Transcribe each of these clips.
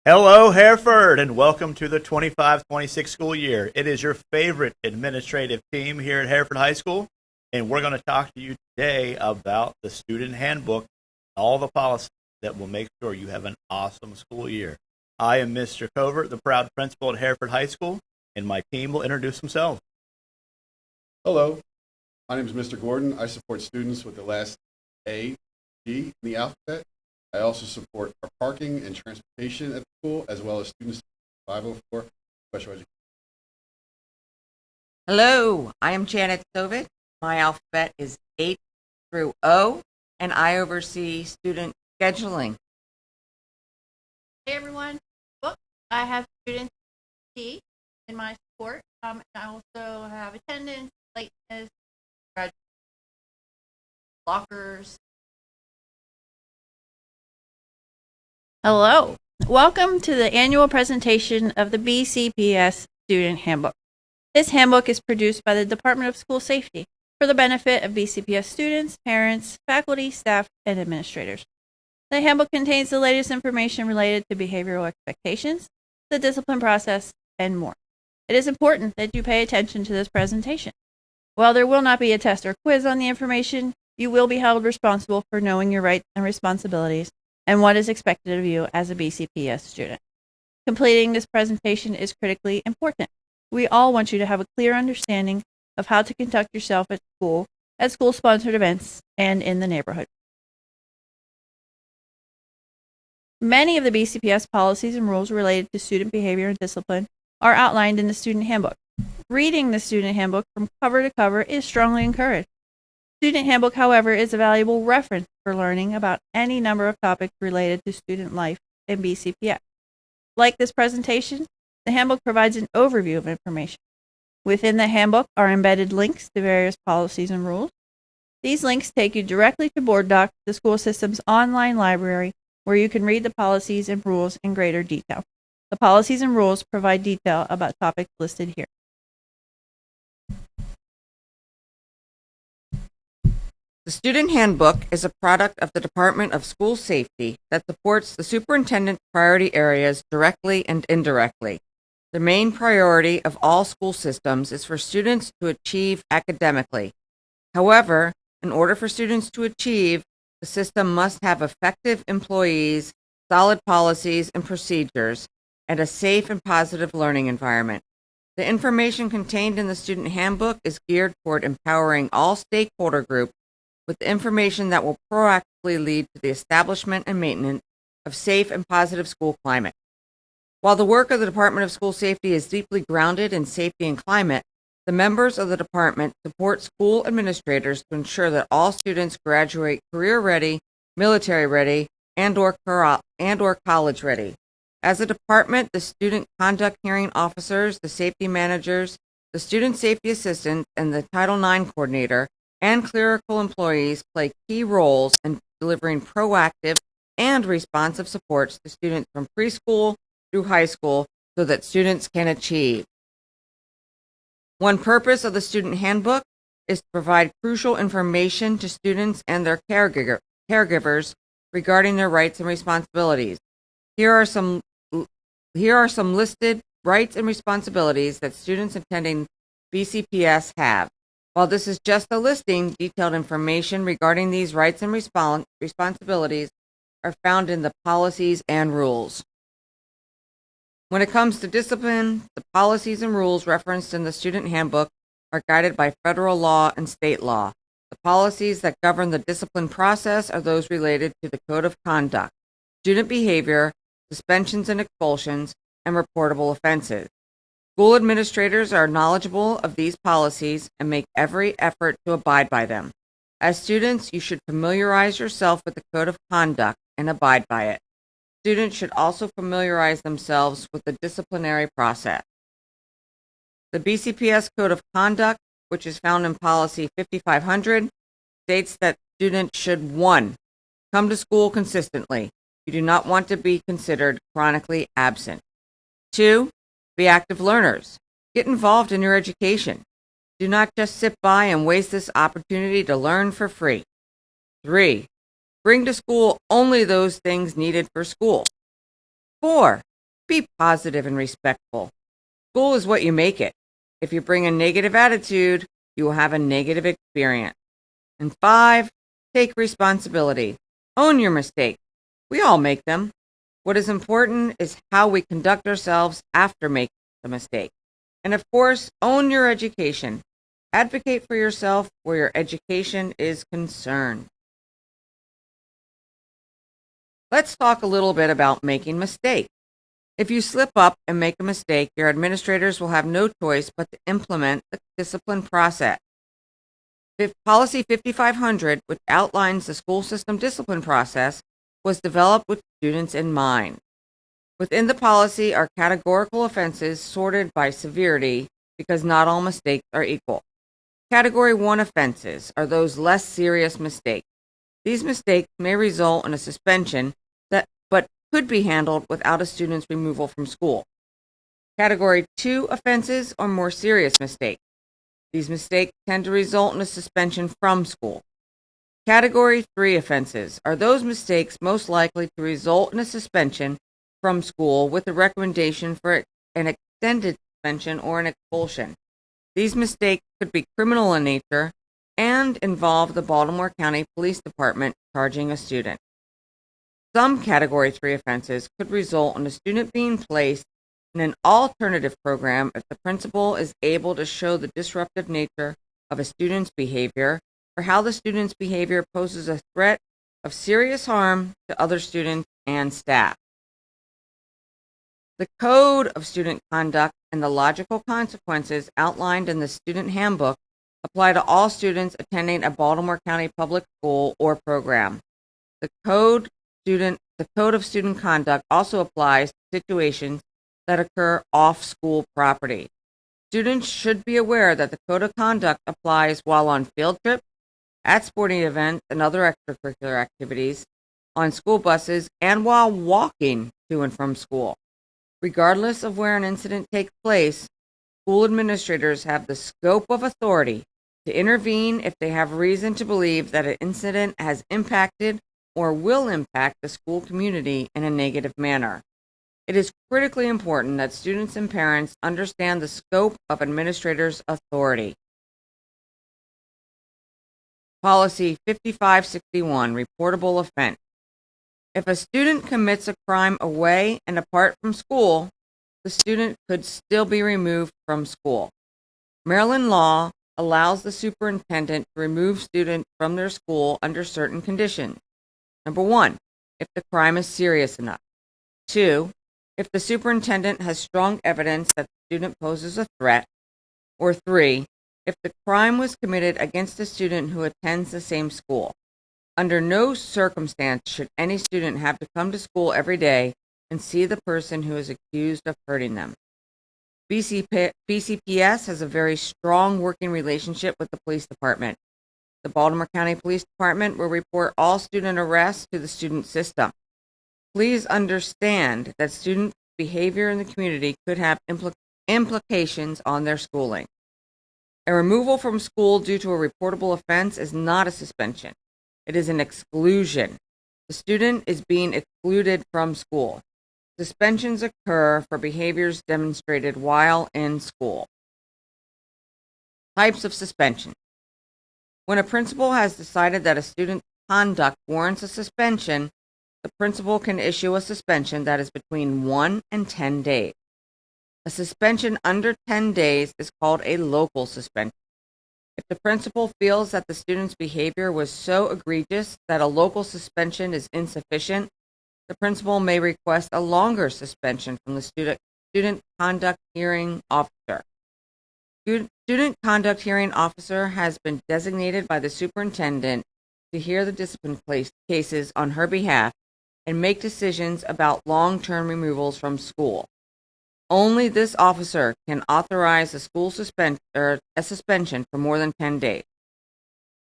Hello, Hereford, and welcome to the 25-26 school year. It is your favorite administrative team here at Hereford High School, and we're going to talk to you today about the student handbook, all the policies that will make sure you have an awesome school year. I am Mr. Covert, the proud principal at Hereford High School, and my team will introduce themselves. Hello, my name is Mr. Gordon. I support students with the last A, G in the alphabet. I also support our parking and transportation at the school, as well as students 504 special education. Hello, I am Janet Sovit. My alphabet is H through O, and I oversee student scheduling. Hey everyone, I have students T in my support, and I also have attendance, lateness, lockers. Hello, welcome to the annual presentation of the BCPS Student Handbook. This handbook is produced by the Department of School Safety for the benefit of BCPS students, parents, faculty, staff, and administrators. The handbook contains the latest information related to behavioral expectations, the discipline process, and more. It is important that you pay attention to this presentation. While there will not be a test or quiz on the information, you will be held responsible for knowing your rights and responsibilities and what is expected of you as a BCPS student. Completing this presentation is critically important. We all want you to have a clear understanding of how to conduct yourself at school, at school-sponsored events, and in the neighborhood. Many of the BCPS policies and rules related to student behavior and discipline are outlined in the student handbook. Reading the student handbook from cover to cover is strongly encouraged. Student handbook, however, is a valuable reference for learning about any number of topics related to student life in BCPS. Like this presentation, the handbook provides an overview of information. Within the handbook are embedded links to various policies and rules. These links take you directly to BoardDoc, the school system's online library, where you can read the policies and rules in greater detail. The policies and rules provide detail about topics listed here. The Student Handbook is a product of the Department of School Safety that supports the superintendent's priority areas directly and indirectly. The main priority of all school systems is for students to achieve academically. However, in order for students to achieve, the system must have effective employees, solid policies and procedures, and a safe and positive learning environment. The information contained in the Student Handbook is geared toward empowering all stakeholder groups with information that will proactively lead to the establishment and maintenance of safe and positive school climate. While the work of the Department of School Safety is deeply grounded in safety and climate, the members of the department support school administrators to ensure that all students graduate career-ready, military-ready, and/or college-ready. As a department, the student conduct hearing officers, the safety managers, the student safety assistants, and the Title IX coordinator and clerical employees play key roles in delivering proactive and responsive supports to students from preschool through high school so that students can achieve. One purpose of the Student Handbook is to provide crucial information to students and their caregivers regarding their rights and responsibilities. Here are some listed rights and responsibilities that students attending BCPS have. While this is just a listing, detailed information regarding these rights and responsibilities are found in the policies and rules. When it comes to discipline, the policies and rules referenced in the Student Handbook are guided by federal law and state law. The policies that govern the discipline process are those related to the Code of Conduct, student behavior, suspensions and expulsions, and reportable offenses. School administrators are knowledgeable of these policies and make every effort to abide by them. As students, you should familiarize yourself with the Code of Conduct and abide by it. Students should also familiarize themselves with the disciplinary process. The BCPS Code of Conduct, which is found in Policy 5500, states that students should 1. Come to school consistently. You do not want to be considered chronically absent. 2. Be active learners. Get involved in your education. Do not just sit by and waste this opportunity to learn for free. 3. Bring to school only those things needed for school. 4. Be positive and respectful. School is what you make it. If you bring a negative attitude, you will have a negative experience. And 5, take responsibility. Own your mistakes. We all make them. What is important is how we conduct ourselves after making the mistake. And of course, own your education. Advocate for yourself where your education is concerned. Let's talk a little bit about making mistakes. If you slip up and make a mistake, your administrators will have no choice but to implement the discipline process. Policy 5500, which outlines the school system discipline process, was developed with students in mind. Within the policy are categorical offenses sorted by severity because not all mistakes are equal. Category 1 offenses are those less serious mistakes. These mistakes may result in a suspension but could be handled without a student's removal from school. Category 2 offenses are more serious mistakes. These mistakes tend to result in a suspension from school. Category 3 offenses are those mistakes most likely to result in a suspension from school with a recommendation for an extended suspension or an expulsion. These mistakes could be criminal in nature and involve the Baltimore County Police Department charging a student. Some Category 3 offenses could result in a student being placed in an alternative program if the principal is able to show the disruptive nature of a student's behavior or how the student's behavior poses a threat of serious harm to other students and staff. The Code of Student Conduct and the logical consequences outlined in the Student Handbook apply to all students attending a Baltimore County public school or program. The Code of Student Conduct also applies to situations that occur off school property. Students should be aware that the Code of Conduct applies while on field trips, at sporting events and other extracurricular activities, on school buses, and while walking to and from school. Regardless of where an incident takes place, school administrators have the scope of authority to intervene if they have reason to believe that an incident has impacted or will impact the school community in a negative manner. It is critically important that students and parents understand the scope of administrators' authority. Policy 5561, Reportable Offense. If a student commits a crime away and apart from school, the student could still be removed from school. Maryland law allows the superintendent to remove students from their school under certain conditions. Number 1, if the crime is serious enough. 2, if the superintendent has strong evidence that the student poses a threat. Or 3, if the crime was committed against a student who attends the same school. Under no circumstance should any student have to come to school every day and see the person who is accused of hurting them. BCPS has a very strong working relationship with the police department. The Baltimore County Police Department will report all student arrests to the student system. Please understand that student behavior in the community could have implications on their schooling. A removal from school due to a reportable offense is not a suspension. It is an exclusion. The student is being excluded from school. Suspensions occur for behaviors demonstrated while in school. Types of suspension. When a principal has decided that a student's conduct warrants a suspension, the principal can issue a suspension that is between 1 and 10 days. A suspension under 10 days is called a local suspension. If the principal feels that the student's behavior was so egregious that a local suspension is insufficient, the principal may request a longer suspension from the student conduct hearing officer. Student conduct hearing officer has been designated by the superintendent to hear the discipline cases on her behalf and make decisions about long-term removals from school. Only this officer can authorize a suspension for more than 10 days.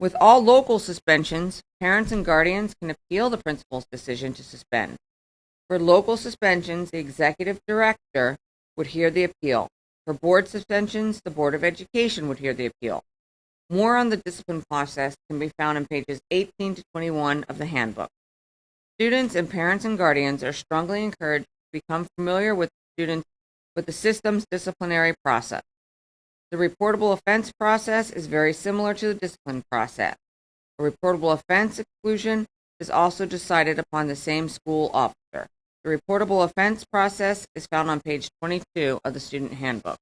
With all local suspensions, parents and guardians can appeal the principal's decision to suspend. For local suspensions, the executive director would hear the appeal. For board suspensions, the Board of Education would hear the appeal. More on the discipline process can be found in pages 18 to 21 of the handbook. Students and parents and guardians are strongly encouraged become familiar with students with the system's disciplinary process. The reportable offense process is very similar to the discipline process. A reportable offense exclusion is also decided upon the same school officer. The reportable offense process is found on page 22 of the student handbook.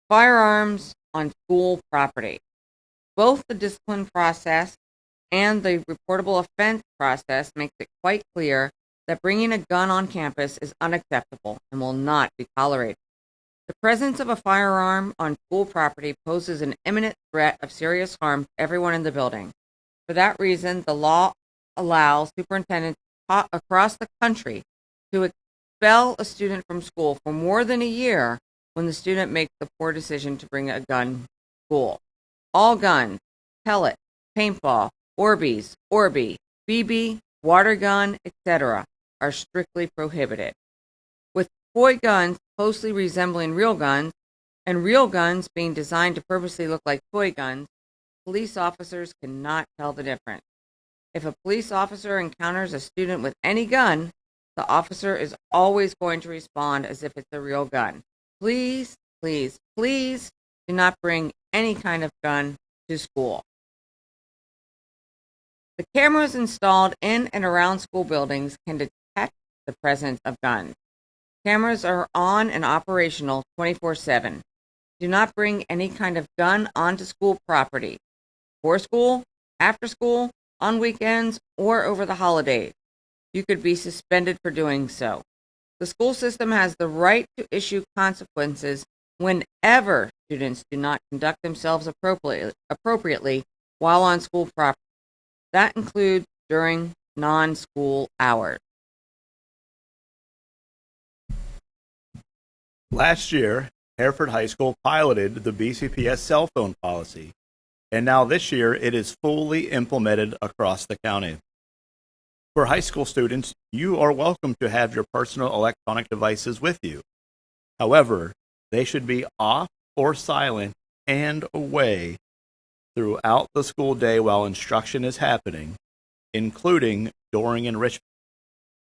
Firearms on school property. Both the discipline process and the reportable offense process makes it quite clear that bringing a gun on campus is unacceptable and will not be tolerated. The presence of a firearm on school property poses an imminent threat of serious harm to everyone in the building. For that reason, the law allows superintendents across the country to expel a student from school for more than a year when the student makes the poor decision to bring a gun to school. All guns, pellet, paintball, Orbeez, BB, water gun, etc. are strictly prohibited. With toy guns closely resembling real guns, and real guns being designed to purposely look like toy guns, police officers cannot tell the difference. If a police officer encounters a student with any gun, the officer is always going to respond as if it's a real gun. Please, please, please do not bring any kind of gun to school. The cameras installed in and around school buildings can detect the presence of guns. Cameras are on and operational 24/7. Do not bring any kind of gun onto school property, before school, after school, on weekends, or over the holidays. You could be suspended for doing so. The school system has the right to issue consequences whenever students do not conduct themselves appropriately while on school property. That includes during non-school hours. Last year, Hereford High School piloted the BCPS cell phone policy, and now this year it is fully implemented across the county. For high school students, you are welcome to have your personal electronic devices with you. However, they should be off or silent and away throughout the school day while instruction is happening, including during enrichment.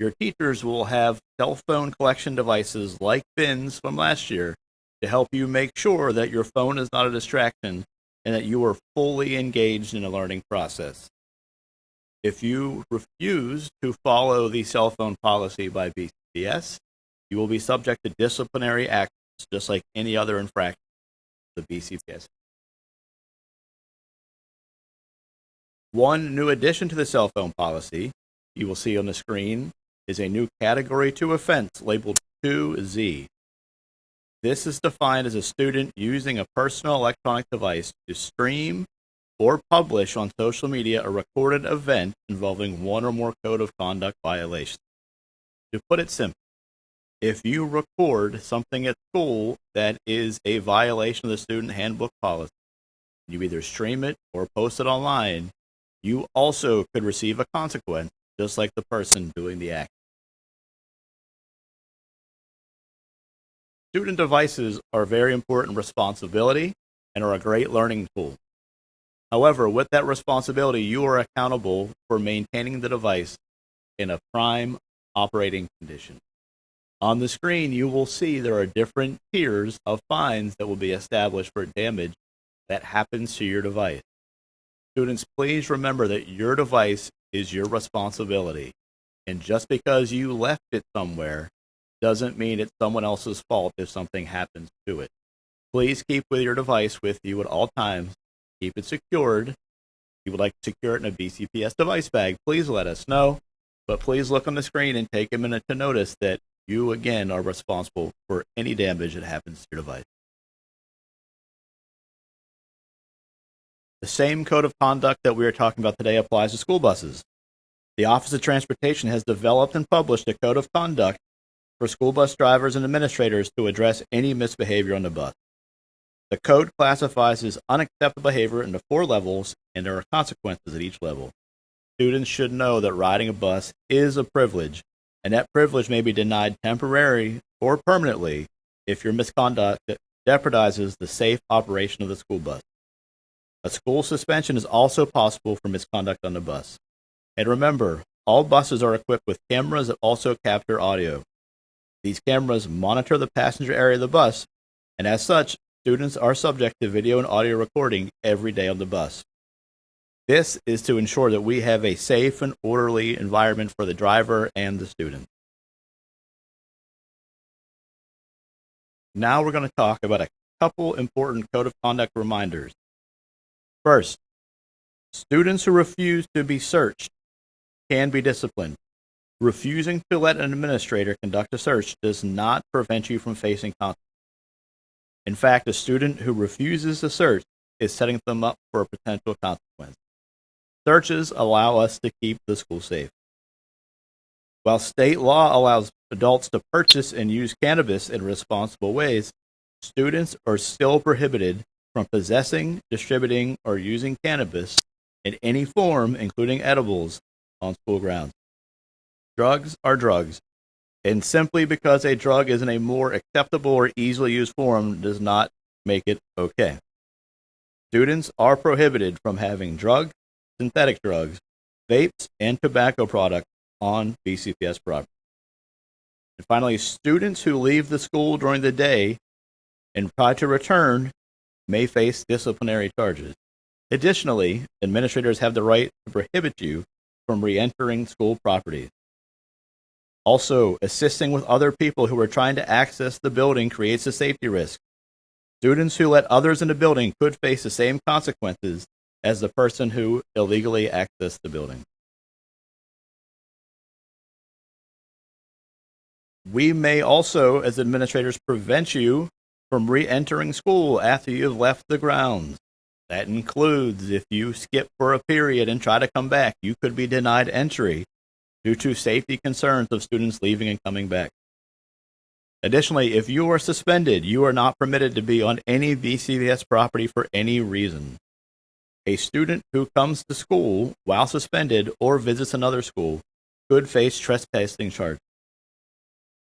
Your teachers will have cell phone collection devices like bins from last year to help you make sure that your phone is not a distraction and that you are fully engaged in the learning process. If you refuse to follow the cell phone policy by BCPS, you will be subject to disciplinary actions just like any other infraction of the BCPS. One new addition to the cell phone policy you will see on the screen is a new Category 2 offense labeled 2Z. This is defined as a student using a personal electronic device to stream or publish on social media a recorded event involving one or more code of conduct violations. To put it simply, if you record something at school that is a violation of the student handbook policy, you either stream it or post it online, you also could receive a consequence, just like the person doing the act. Student devices are a very important responsibility and are a great learning tool. However, with that responsibility, you are accountable for maintaining the device in a prime operating condition. On the screen, you will see there are different tiers of fines that will be established for damage that happens to your device. Students, please remember that your device is your responsibility. And just because you left it somewhere doesn't mean it's someone else's fault if something happens to it. Please keep your device with you at all times. Keep it secured. If you would like to secure it in a BCPS device bag, please let us know. But please look on the screen and take a minute to notice that you, again, are responsible for any damage that happens to your device. The same code of conduct that we are talking about today applies to school buses. The Office of Transportation has developed and published a code of conduct for school bus drivers and administrators to address any misbehavior on the bus. The code classifies as unacceptable behavior into 4 levels, and there are consequences at each level. Students should know that riding a bus is a privilege, and that privilege may be denied temporarily or permanently if your misconduct jeopardizes the safe operation of the school bus. A school suspension is also possible for misconduct on the bus. And remember, All buses are equipped with cameras that also capture audio. These cameras monitor the passenger area of the bus, and as such, students are subject to video and audio recording every day on the bus. This is to ensure that we have a safe and orderly environment for the driver and the student. Now we're going to talk about a couple important code of conduct reminders. First, students who refuse to be searched can be disciplined. Refusing to let an administrator conduct a search does not prevent you from facing consequences. In fact, a student who refuses a search is setting them up for a potential consequence. Searches allow us to keep the school safe. While state law allows adults to purchase and use cannabis in responsible ways, students are still prohibited from possessing, distributing, or using cannabis in any form, including edibles, on school grounds. Drugs are drugs, and simply because a drug is in a more acceptable or easily used form does not make it okay. Students are prohibited from having drugs, synthetic drugs, vapes, and tobacco products on BCPS property. And finally, students who leave the school during the day and try to return may face disciplinary charges. Additionally, administrators have the right to prohibit you from re-entering school property. Also, assisting with other people who are trying to access the building creates a safety risk. Students who let others in the building could face the same consequences as the person who illegally accessed the building. We may also, as administrators, prevent you from re-entering school after you've left the grounds. That includes if you skip for a period and try to come back, you could be denied entry due to safety concerns of students leaving and coming back. Additionally, if you are suspended, you are not permitted to be on any BCPS property for any reason. A student who comes to school while suspended or visits another school could face trespassing charges.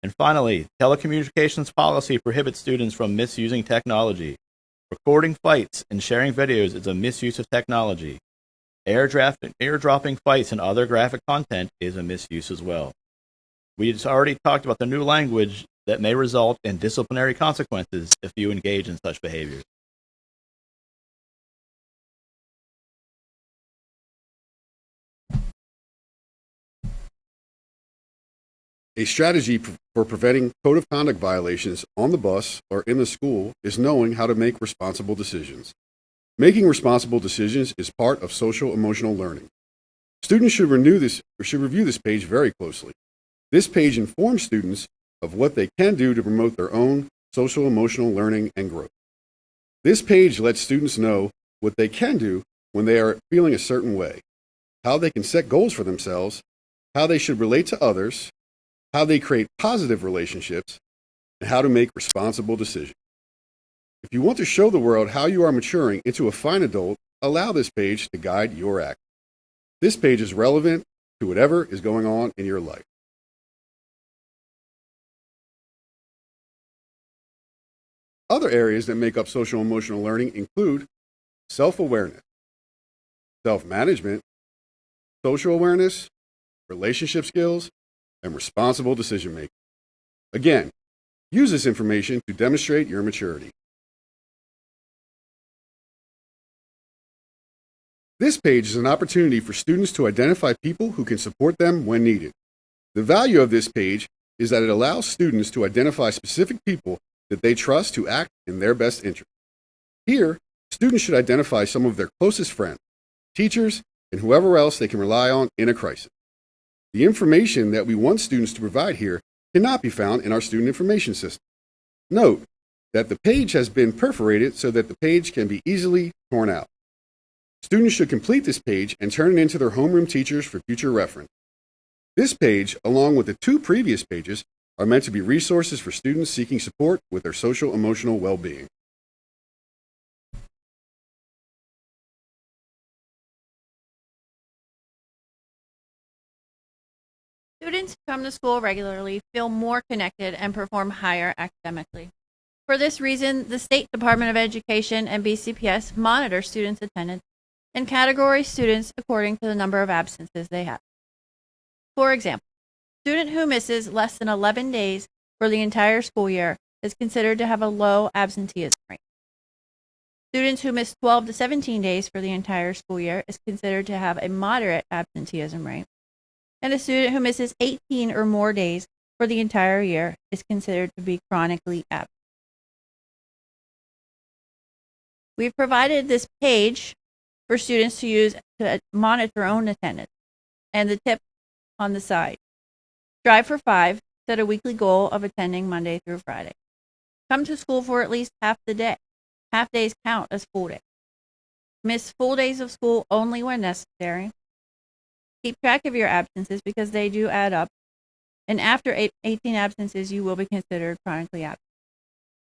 And finally, telecommunications policy prohibits students from misusing technology. Recording fights and sharing videos is a misuse of technology. Airdropping fights and other graphic content is a misuse as well. We just already talked about the new language that may result in disciplinary consequences if you engage in such behaviors. A strategy for preventing code of conduct violations on the bus or in the school is knowing how to make responsible decisions. Making responsible decisions is part of social emotional learning. Students should review this page very closely. This page informs students of what they can do to promote their own social emotional learning and growth. This page lets students know what they can do when they are feeling a certain way, how they can set goals for themselves, how they should relate to others, how they create positive relationships, and how to make responsible decisions. If you want to show the world how you are maturing into a fine adult, allow this page to guide your act. This page is relevant to whatever is going on in your life. Other areas that make up social emotional learning include self-awareness, self-management, social awareness, relationship skills, and responsible decision-making. Again, use this information to demonstrate your maturity. This page is an opportunity for students to identify people who can support them when needed. The value of this page is that it allows students to identify specific people that they trust to act in their best interest. Here, students should identify some of their closest friends, teachers, and whoever else they can rely on in a crisis. The information that we want students to provide here cannot be found in our student information system. Note that the page has been perforated so that the page can be easily torn out. Students should complete this page and turn it into their homeroom teachers for future reference. This page, along with the two previous pages, are meant to be resources for students seeking support with their social emotional well-being. Students who come to school regularly feel more connected and perform higher academically. For this reason, the State Department of Education and BCPS monitor students' attendance and categorize students according to the number of absences they have. For example, a student who misses less than 11 days for the entire school year is considered to have a low absenteeism rate. Students who miss 12 to 17 days for the entire school year is considered to have a moderate absenteeism rate. And a student who misses 18 or more days for the entire year is considered to be chronically absent. We've provided this page for students to use to monitor their own attendance. And the tip on the side: strive for 5, set a weekly goal of attending Monday through Friday. Come to school for at least half the day. Half days count as full days. Miss full days of school only when necessary. Keep track of your absences because they do add up. And after 18 absences, you will be considered chronically absent.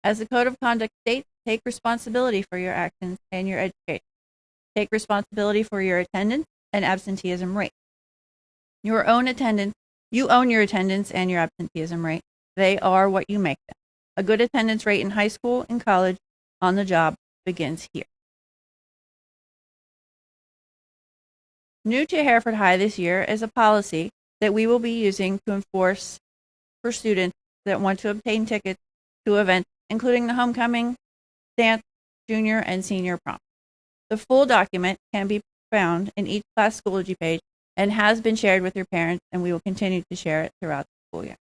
As the Code of Conduct states, take responsibility for your actions and your education. Take responsibility for your attendance and absenteeism rate. You own your attendance and your absenteeism rate. They are what you make them. A good attendance rate in high school and college on the job begins here. New to Hereford High this year is a policy that we will be using to enforce for students that want to obtain tickets to events, including the homecoming, dance, junior, and senior prom. The full document can be found in each class Schoology page and has been shared with your parents, and we will continue to share it throughout the school year.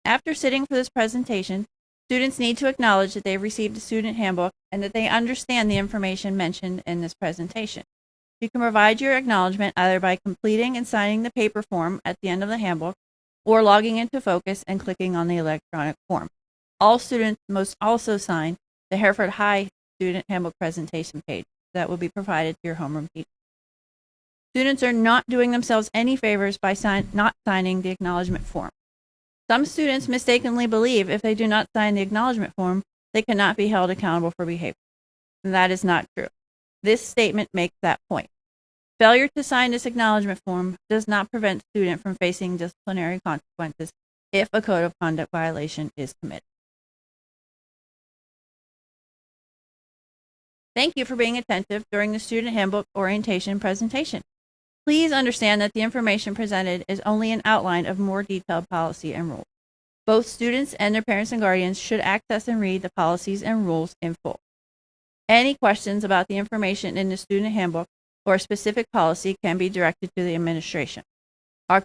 After sitting for this presentation, students need to acknowledge that they've received a student handbook and that they understand the information mentioned in this presentation. You can provide your acknowledgement either by completing and signing the paper form at the end of the handbook or logging into Focus and clicking on the electronic form. All students must also sign the Hereford High Student Handbook presentation page that will be provided to your homeroom teacher. Students are not doing themselves any favors by not signing the acknowledgement form. Some students mistakenly believe if they do not sign the acknowledgement form, they cannot be held accountable for behavior. And that is not true. This statement makes that point. Failure to sign this acknowledgement form does not prevent a student from facing disciplinary consequences if a code of conduct violation is committed. Thank you for being attentive during the student handbook orientation presentation. Please understand that the information presented is only an outline of more detailed policy and rules. Both students and their parents and guardians should access and read the policies and rules in full. Any questions about the information in the student handbook or a specific policy can be directed to the administration. Our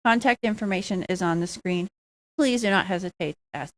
contact information is on the screen. Please do not hesitate to ask